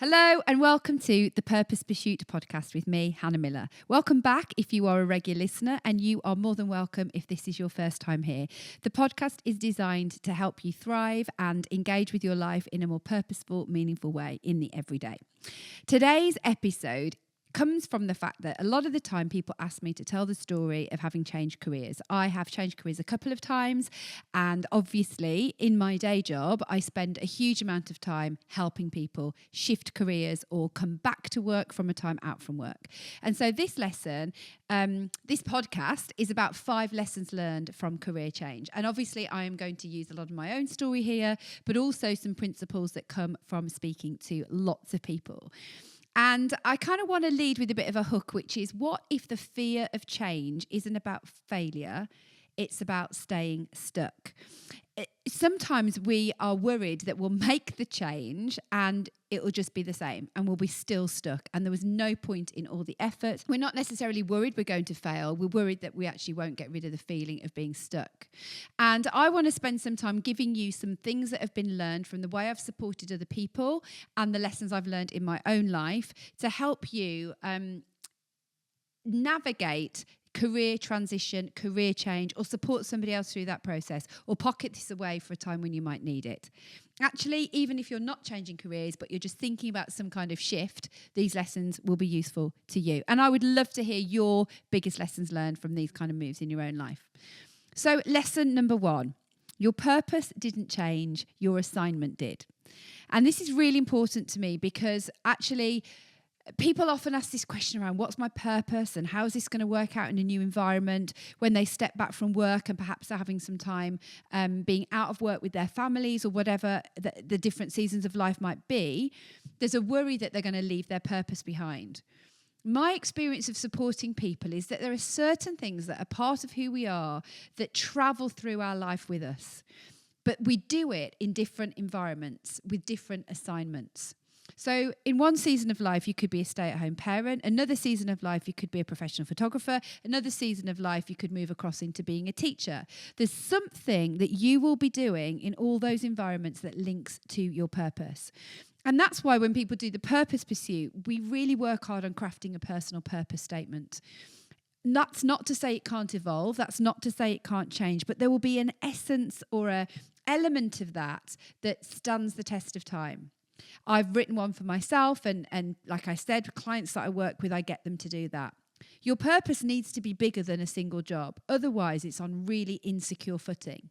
Hello and welcome to the Purpose Pursuit podcast with me, Hannah Miller. Welcome back if you are a regular listener, and you are more than welcome if this is your first time here. The podcast is designed to help you thrive and engage with your life in a more purposeful, meaningful way in the everyday. Today's episode comes from the fact that a lot of the time people ask me to tell the story of having changed careers. I have changed careers a couple of times, and obviously in my day job I spend a huge amount of time helping people shift careers or come back to work from a time out from work. And so this lesson, this podcast is about 5 lessons learned from career change. And obviously I am going to use a lot of my own story here, but also some principles that come from speaking to lots of people. And I kind of want to lead with a bit of a hook, which is, what if the fear of change isn't about failure, it's about staying stuck? Sometimes we are worried that we'll make the change and it will just be the same and we'll be still stuck and there was no point in all the effort. We're not necessarily worried we're going to fail. We're worried that we actually won't get rid of the feeling of being stuck. And I want to spend some time giving you some things that have been learned from the way I've supported other people and the lessons I've learned in my own life to help you navigate career transition, career change, or support somebody else through that process, or pocket this away for a time when you might need it. Actually, even if you're not changing careers, but you're just thinking about some kind of shift, these lessons will be useful to you. And I would love to hear your biggest lessons learned from these kind of moves in your own life. So lesson number 1, your purpose didn't change, your assignment did. And this is really important to me because actually people often ask this question around what's my purpose and how is this going to work out in a new environment when they step back from work and perhaps they're having some time being out of work with their families or whatever the different seasons of life might be. There's a worry that they're going to leave their purpose behind. My experience of supporting people is that there are certain things that are part of who we are that travel through our life with us, but we do it in different environments with different assignments. So in one season of life, you could be a stay-at-home parent. Another season of life, you could be a professional photographer. Another season of life, you could move across into being a teacher. There's something that you will be doing in all those environments that links to your purpose. And that's why when people do the purpose pursuit, we really work hard on crafting a personal purpose statement. That's not to say it can't evolve. That's not to say it can't change. But there will be an essence or an element of that that stands the test of time. I've written one for myself and like I said, clients that I work with, I get them to do that. Your purpose needs to be bigger than a single job. Otherwise, it's on really insecure footing.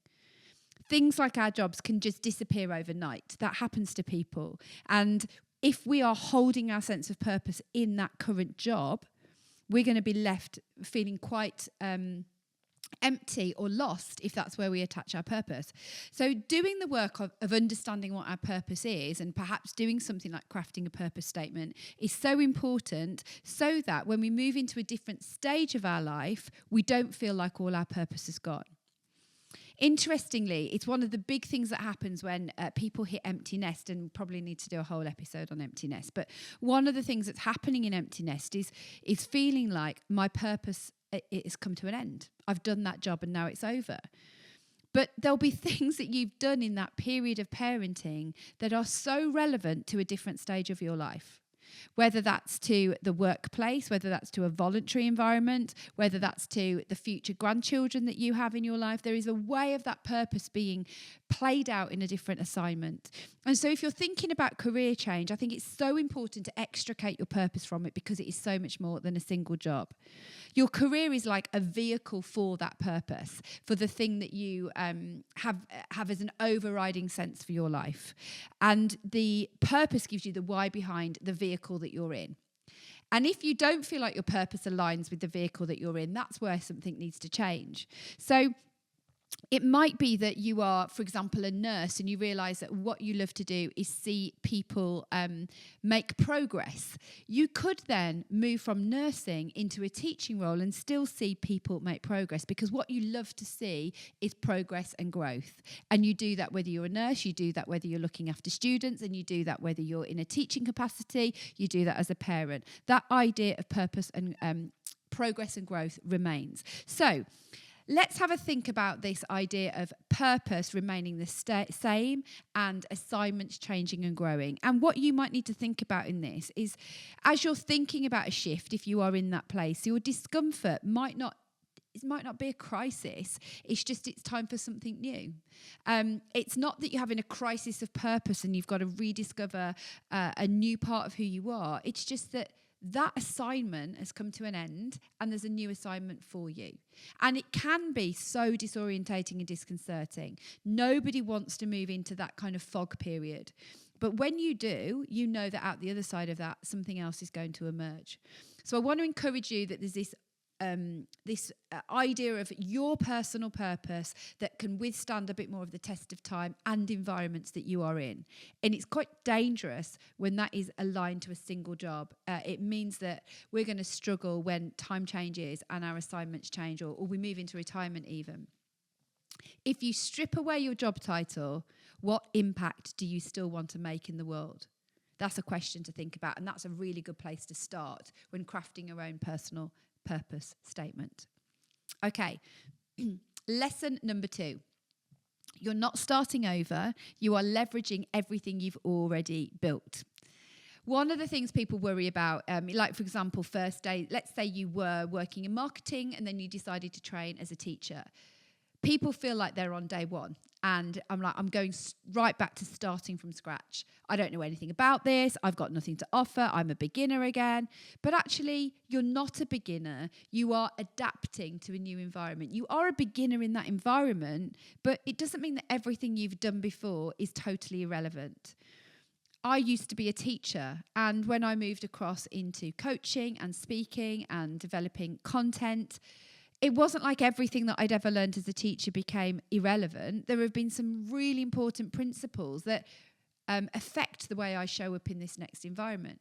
Things like our jobs can just disappear overnight. That happens to people. And if we are holding our sense of purpose in that current job, we're going to be left feeling quite empty or lost if that's where we attach our purpose. So doing the work of understanding what our purpose is and perhaps doing something like crafting a purpose statement is so important so that when we move into a different stage of our life, we don't feel like all our purpose is gone. Interestingly, it's one of the big things that happens when people hit empty nest, and probably need to do a whole episode on empty nest. But one of the things that's happening in empty nest is feeling like my purpose it has come to an end. I've done that job and now it's over. But there'll be things that you've done in that period of parenting that are so relevant to a different stage of your life. Whether that's to the workplace, whether that's to a voluntary environment, whether that's to the future grandchildren that you have in your life, there is a way of that purpose being played out in a different assignment. And so if you're thinking about career change, I think it's so important to extricate your purpose from it because it is so much more than a single job. Your career is like a vehicle for that purpose, for the thing that you have as an overriding sense for your life. And the purpose gives you the why behind the vehicle that you're in. And if you don't feel like your purpose aligns with the vehicle that you're in, that's where something needs to change. So it might be that you are, for example, a nurse and you realise that what you love to do is see people make progress. You could then move from nursing into a teaching role and still see people make progress, because what you love to see is progress and growth. And you do that whether you're a nurse, you do that whether you're looking after students, and you do that whether you're in a teaching capacity, you do that as a parent. That idea of purpose and progress and growth remains. So let's have a think about this idea of purpose remaining the same and assignments changing and growing. And what you might need to think about in this is, as you're thinking about a shift, if you are in that place, your discomfort might not be a crisis. It's just it's time for something new. It's not that you're having a crisis of purpose and you've got to rediscover a new part of who you are. It's just that assignment has come to an end and there's a new assignment for you. And it can be so disorientating and disconcerting. Nobody wants to move into that kind of fog period. But when you do, you know that out the other side of that, something else is going to emerge. So I want to encourage you that there's this idea of your personal purpose that can withstand a bit more of the test of time and environments that you are in. And it's quite dangerous when that is aligned to a single job. It means that we're going to struggle when time changes and our assignments change, or we move into retirement even. If you strip away your job title, what impact do you still want to make in the world? That's a question to think about, and that's a really good place to start when crafting your own personal purpose statement. Okay, lesson number 2. You're not starting over. You are leveraging everything you've already built. One of the things people worry about, like for example, first day, let's say you were working in marketing and then you decided to train as a teacher. People feel like they're on day one. And I'm going right back to starting from scratch. I don't know anything about this. I've got nothing to offer. I'm a beginner again. But actually, you're not a beginner. You are adapting to a new environment. You are a beginner in that environment, but it doesn't mean that everything you've done before is totally irrelevant. I used to be a teacher, and when I moved across into coaching and speaking and developing content, it wasn't like everything that I'd ever learned as a teacher became irrelevant. There have been some really important principles that affect the way I show up in this next environment.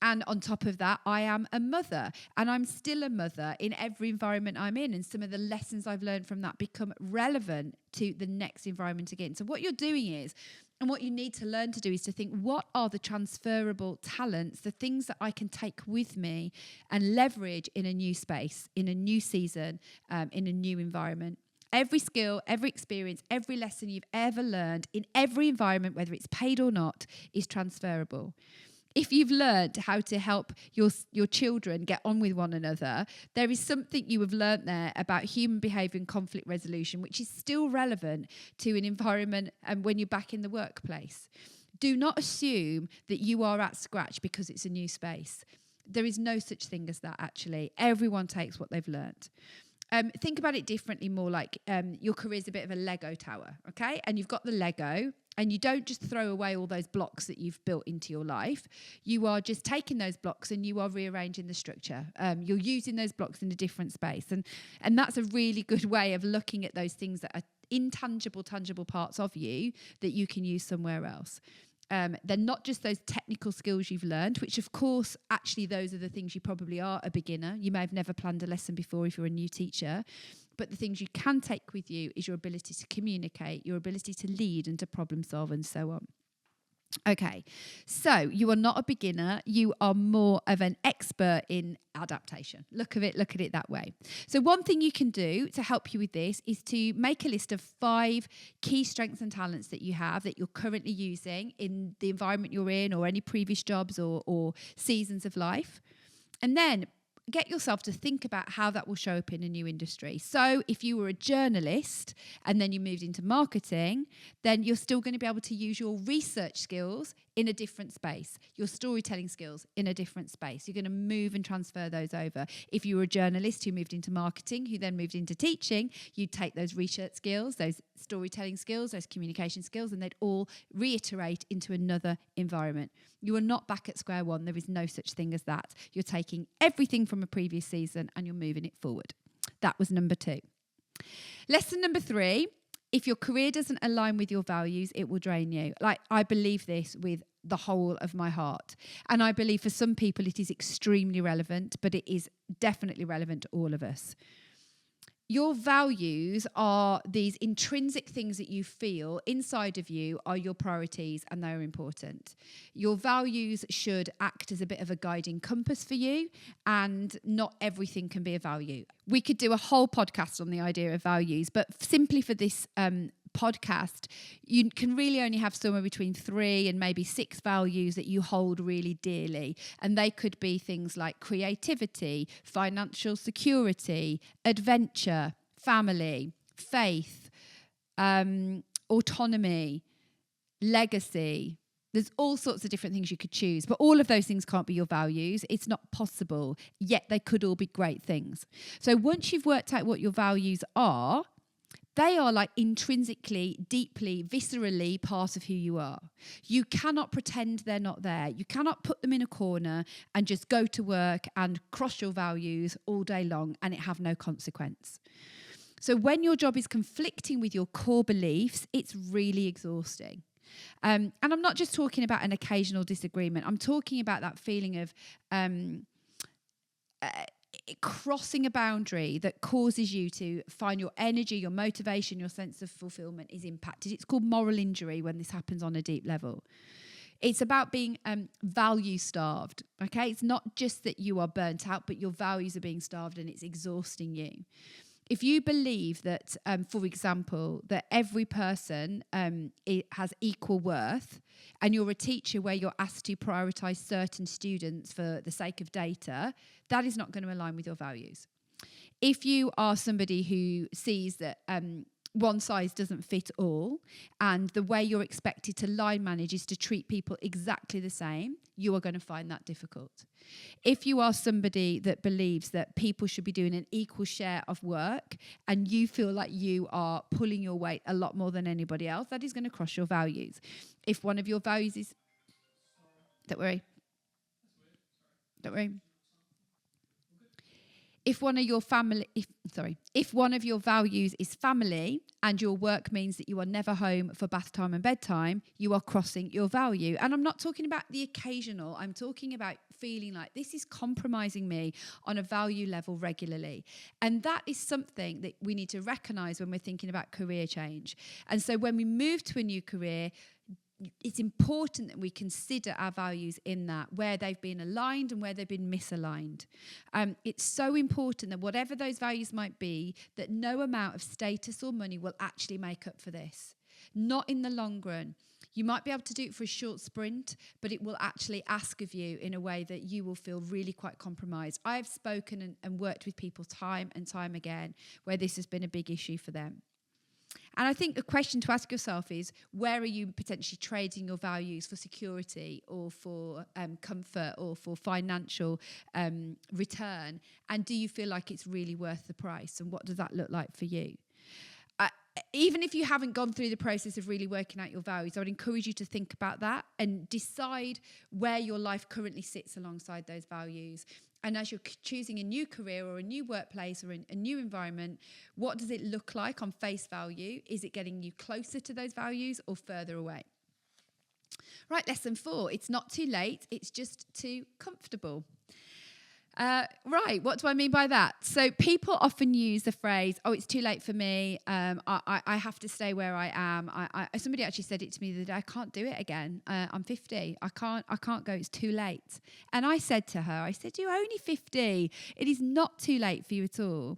And on top of that, I am a mother, and I'm still a mother in every environment I'm in. And some of the lessons I've learned from that become relevant to the next environment again. So what you're doing is, and what you need to learn to do is to think, what are the transferable talents, the things that I can take with me and leverage in a new space, in a new season, in a new environment. Every skill, every experience, every lesson you've ever learned in every environment, whether it's paid or not, is transferable. If you've learned how to help your children get on with one another, there is something you have learned there about human behaviour and conflict resolution, which is still relevant to an environment and when you're back in the workplace. Do not assume that you are at scratch because it's a new space. There is no such thing as that, actually. Everyone takes what they've learned. Think about it differently, more like your career is a bit of a Lego tower, okay? And you've got the Lego, and you don't just throw away all those blocks that you've built into your life. You are just taking those blocks and you are rearranging the structure. You're using those blocks in a different space. And that's a really good way of looking at those things that are intangible, tangible parts of you that you can use somewhere else. They're not just those technical skills you've learned, which of course, actually, those are the things you probably are a beginner. You may have never planned a lesson before if you're a new teacher. But the things you can take with you is your ability to communicate, your ability to lead and to problem solve and so on. Okay, so you are not a beginner. You are more of an expert in adaptation. Look at it that way. So one thing you can do to help you with this is to make a list of 5 key strengths and talents that you have that you're currently using in the environment you're in or any previous jobs or seasons of life. And then get yourself to think about how that will show up in a new industry. So if you were a journalist and then you moved into marketing, then you're still going to be able to use your research skills in a different space, your storytelling skills in a different space. You're going to move and transfer those over. If you were a journalist who moved into marketing, who then moved into teaching, you'd take those research skills, those storytelling skills, those communication skills, and they'd all reiterate into another environment. You are not back at square one. There is no such thing as that. You're taking everything from a previous season and you're moving it forward. That was number 2. Lesson number 3, if your career doesn't align with your values, it will drain you. Like, I believe this with the whole of my heart. And I believe for some people it is extremely relevant, but it is definitely relevant to all of us. Your values are these intrinsic things that you feel inside of you are your priorities, and they're important. Your values should act as a bit of a guiding compass for you, and not everything can be a value. We could do a whole podcast on the idea of values, but simply for this podcast, you can really only have somewhere between 3 and maybe 6 values that you hold really dearly. And they could be things like creativity, financial security, adventure, family, faith, autonomy, legacy. There's all sorts of different things you could choose, but all of those things can't be your values. It's not possible, yet they could all be great things. So once you've worked out what your values are, they are like intrinsically, deeply, viscerally part of who you are. You cannot pretend they're not there. You cannot put them in a corner and just go to work and cross your values all day long and it have no consequence. So when your job is conflicting with your core beliefs, it's really exhausting. And I'm not just talking about an occasional disagreement. I'm talking about that feeling of crossing a boundary that causes you to find your energy, your motivation, your sense of fulfillment is impacted. It's called moral injury when this happens on a deep level. It's about being value starved, okay? It's not just that you are burnt out, but your values are being starved and it's exhausting you. If you believe that, for example, that every person has equal worth, and you're a teacher where you're asked to prioritise certain students for the sake of data, that is not going to align with your values. If you are somebody who sees that one size doesn't fit all, and the way you're expected to line manage is to treat people exactly the same, you are going to find that difficult. If you are somebody that believes that people should be doing an equal share of work and you feel like you are pulling your weight a lot more than anybody else, that is going to cross your values. If one of your values is... Don't worry. If one of your values is family and your work means that you are never home for bath time and bedtime, you are crossing your value. And I'm not talking about the occasional. I'm talking about feeling like this is compromising me on a value level regularly. And that is something that we need to recognise when we're thinking about career change. And so when we move to a new career, it's important that we consider our values in that, where they've been aligned and where they've been misaligned. It's so important that whatever those values might be, that no amount of status or money will actually make up for this. Not in the long run. You might be able to do it for a short sprint, but it will actually ask of you in a way that you will feel really quite compromised. I've spoken and worked with people time and time again where this has been a big issue for them. And I think the question to ask yourself is, where are you potentially trading your values for security or for comfort or for financial return? And do you feel like it's really worth the price? And what does that look like for you? Even if you haven't gone through the process of really working out your values, I would encourage you to think about that and decide where your life currently sits alongside those values. And as you're choosing a new career or a new workplace or a new environment, what does it look like on face value? Is it getting you closer to those values or further away? Right, lesson 4. It's not too late. It's just too comfortable. Right, what do I mean by that? So people often use the phrase, "Oh, it's too late for me. I have to stay where I am." Somebody actually said it to me the other day. "I can't do it again. I'm 50. I can't go. It's too late." And I said to her, "You're only 50. It is not too late for you at all."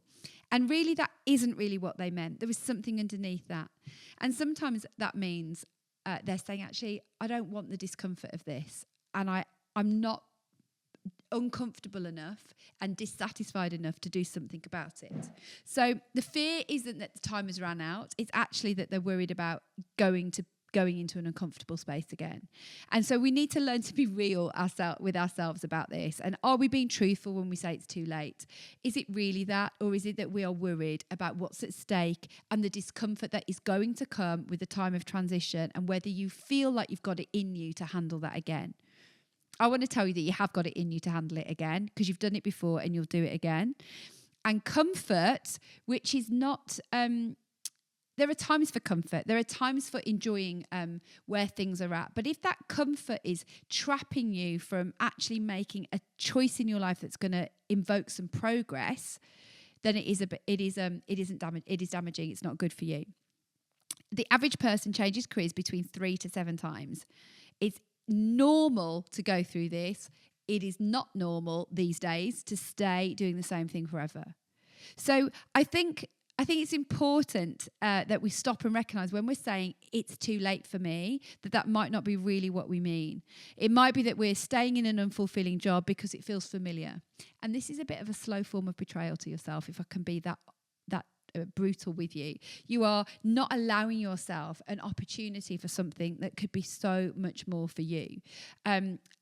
And really, that isn't really what they meant. There was something underneath that. And sometimes that means they're saying, "Actually, I don't want the discomfort of this, and I'm not uncomfortable enough and dissatisfied enough to do something about it." So the fear isn't that the time has run out. It's actually that they're worried about going into an uncomfortable space again. And so we need to learn to be real with ourselves about this. And are we being truthful when we say it's too late? Is it really that? Or is it that we are worried about what's at stake and the discomfort that is going to come with the time of transition, and whether you feel like you've got it in you to handle that again? I want to tell you that you have got it in you to handle it again, because you've done it before and you'll do it again. And comfort, which is not... there are times for comfort. There are times for enjoying where things are at. But if that comfort is trapping you from actually making a choice in your life that's going to invoke some progress, then it is damaging. It's not good for you. The average person changes careers between 3 to 7 times. It's normal to go through this. It is not normal these days to stay doing the same thing forever. So I think it's important that we stop and recognise when we're saying it's too late for me, that might not be really what we mean. It might be that we're staying in an unfulfilling job because it feels familiar. And this is a bit of a slow form of betrayal to yourself, if I can be that brutal with you. You are not allowing yourself an opportunity for something that could be so much more for you.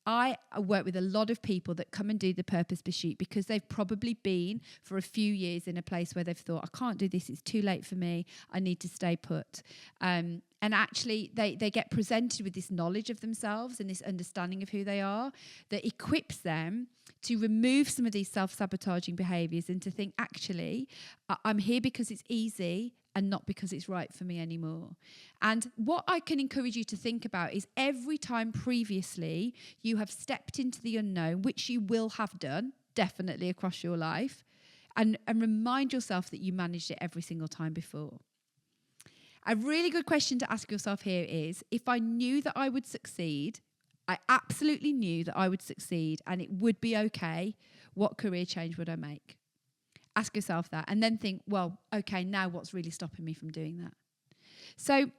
I work with a lot of people that come and do the Purpose Pursuit because they've probably been for a few years in a place where they've thought, I can't do this, it's too late for me, I need to stay put. And actually they get presented with this knowledge of themselves and this understanding of who they are that equips them to remove some of these self-sabotaging behaviours and to think, actually, I'm here because it's easy and not because it's right for me anymore. And what I can encourage you to think about is every time previously you have stepped into the unknown, which you will have done, definitely across your life, and remind yourself that you managed it every single time before. A really good question to ask yourself here is, if I knew that I would succeed, I absolutely knew that I would succeed and it would be okay, what career change would I make? Ask yourself that and then think, well, okay, now what's really stopping me from doing that? So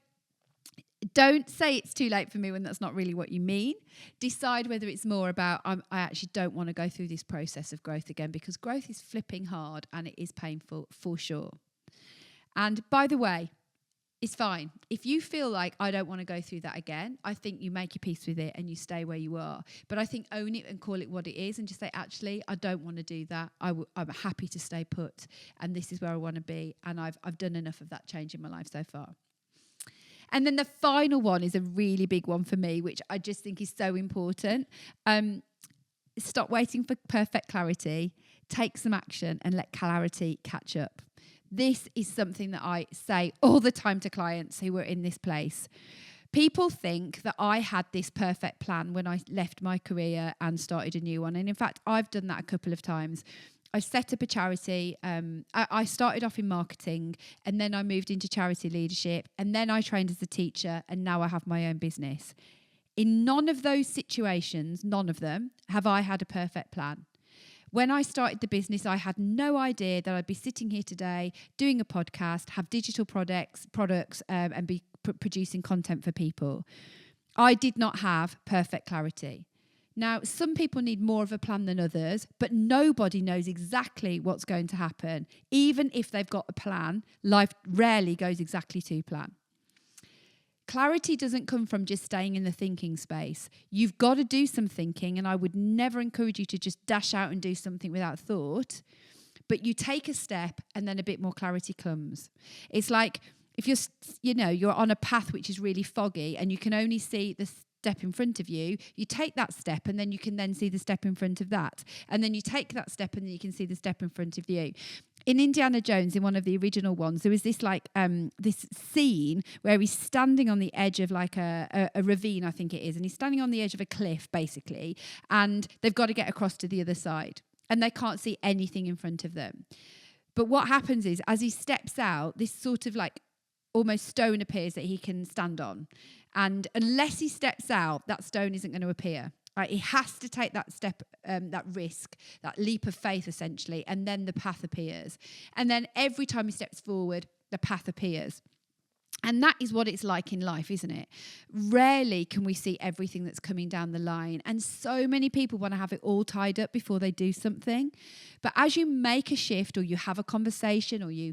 don't say it's too late for me when that's not really what you mean. Decide whether it's more about, I actually don't want to go through this process of growth again, because growth is flipping hard and it is painful for sure. And by the way, it's fine. If you feel like I don't want to go through that again, I think you make your peace with it and you stay where you are. But I think own it and call it what it is and just say, actually, I don't want to do that. I'm happy to stay put and this is where I want to be. And I've done enough of that change in my life so far. And then the final one is a really big one for me, which I just think is so important. Stop waiting for perfect clarity. Take some action and let clarity catch up. This is something that I say all the time to clients who are in this place. People think that I had this perfect plan when I left my career and started a new one. And in fact, I've done that a couple of times. I set up a charity. I started off in marketing and then I moved into charity leadership and then I trained as a teacher and now I have my own business. In none of those situations, none of them, have I had a perfect plan. When I started the business, I had no idea that I'd be sitting here today doing a podcast, have digital products, and be producing content for people. I did not have perfect clarity. Now, some people need more of a plan than others, but nobody knows exactly what's going to happen. Even if they've got a plan, life rarely goes exactly to plan. Clarity doesn't come from just staying in the thinking space. You've got to do some thinking, and I would never encourage you to just dash out and do something without thought. But you take a step, and then a bit more clarity comes. It's like if you're on a path which is really foggy, and you can only see the step in front of you. You take that step, and then you can then see the step in front of that, and then you take that step, and then you can see the step in front of you. In Indiana Jones, in one of the original ones, there was this this scene where he's standing on the edge of like a ravine, I think it is, and he's standing on the edge of a cliff, basically, and they've got to get across to the other side, and they can't see anything in front of them. But what happens is, as he steps out, this sort of like almost stone appears that he can stand on, and unless he steps out, that stone isn't going to appear. Right, he has to take that step, that risk, that leap of faith, essentially, and then the path appears. And then every time he steps forward, the path appears. And that is what it's like in life, isn't it? Rarely can we see everything that's coming down the line. And so many people want to have it all tied up before they do something. But as you make a shift, or you have a conversation, or you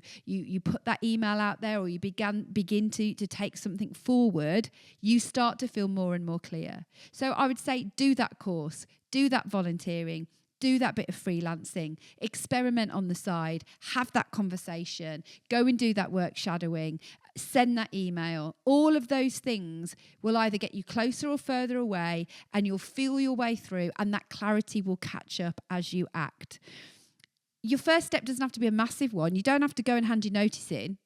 put that email out there, or you begin to take something forward, you start to feel more and more clear. So I would say do that course, do that volunteering, do that bit of freelancing, experiment on the side, have that conversation, go and do that work shadowing, send that email. All of those things will either get you closer or further away, and you'll feel your way through, and that clarity will catch up as you act. Your first step doesn't have to be a massive one. You don't have to go and hand your notice in.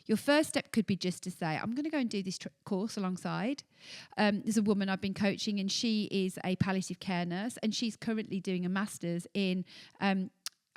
Your first step could be just to say, I'm going to go and do this course alongside. There's a woman I've been coaching, and she is a palliative care nurse, and she's currently doing a master's in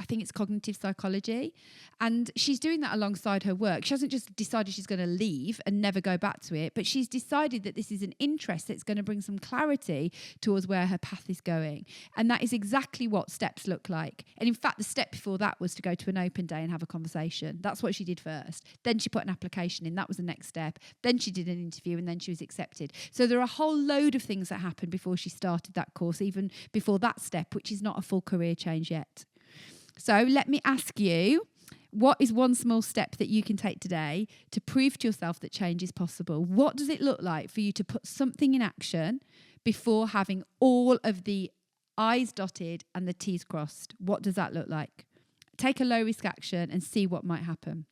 I think it's cognitive psychology. And she's doing that alongside her work. She hasn't just decided she's going to leave and never go back to it, but she's decided that this is an interest that's going to bring some clarity towards where her path is going. And that is exactly what steps look like. And in fact, the step before that was to go to an open day and have a conversation. That's what she did first. Then she put an application in. That was the next step. Then she did an interview and then she was accepted. So there are a whole load of things that happened before she started that course, even before that step, which is not a full career change yet. So let me ask you, what is one small step that you can take today to prove to yourself that change is possible? What does it look like for you to put something in action before having all of the I's dotted and the T's crossed? What does that look like? Take a low risk action and see what might happen.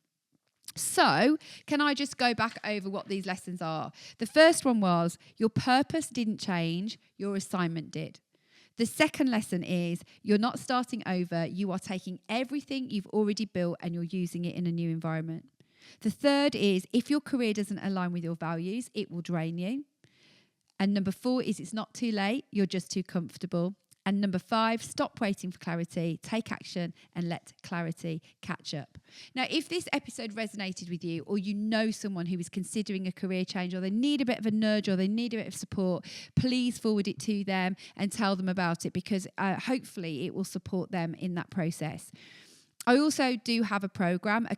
So, can I just go back over what these lessons are? The first one was your purpose didn't change, your assignment did. The second lesson is you're not starting over, you are taking everything you've already built and you're using it in a new environment. The third is if your career doesn't align with your values, it will drain you. And number 4 is it's not too late, you're just too comfortable. And number 5, stop waiting for clarity, take action and let clarity catch up. Now, if this episode resonated with you, or you know someone who is considering a career change, or they need a bit of a nudge, or they need a bit of support, please forward it to them and tell them about it, because hopefully it will support them in that process. I also do have a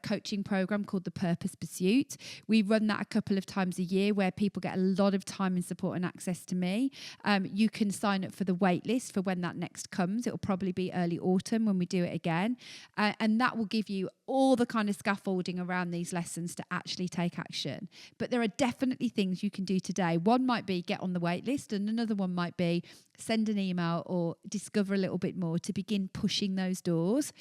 coaching program called the Purpose Pursuit. We run that a couple of times a year where people get a lot of time and support and access to me. You can sign up for the wait list for when that next comes. It will probably be early autumn when we do it again. And that will give you all the kind of scaffolding around these lessons to actually take action. But there are definitely things you can do today. One might be get on the wait list, and another one might be send an email or discover a little bit more to begin pushing those doors.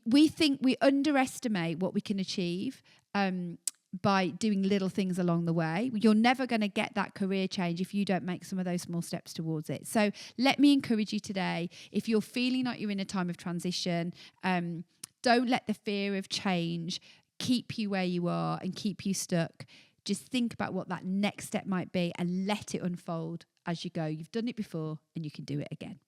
We think we underestimate what we can achieve by doing little things along the way. You're never going to get that career change if you don't make some of those small steps towards it. So let me encourage you today, if you're feeling like you're in a time of transition, don't let the fear of change keep you where you are and keep you stuck. Just think about what that next step might be and let it unfold as you go. You've done it before and you can do it again.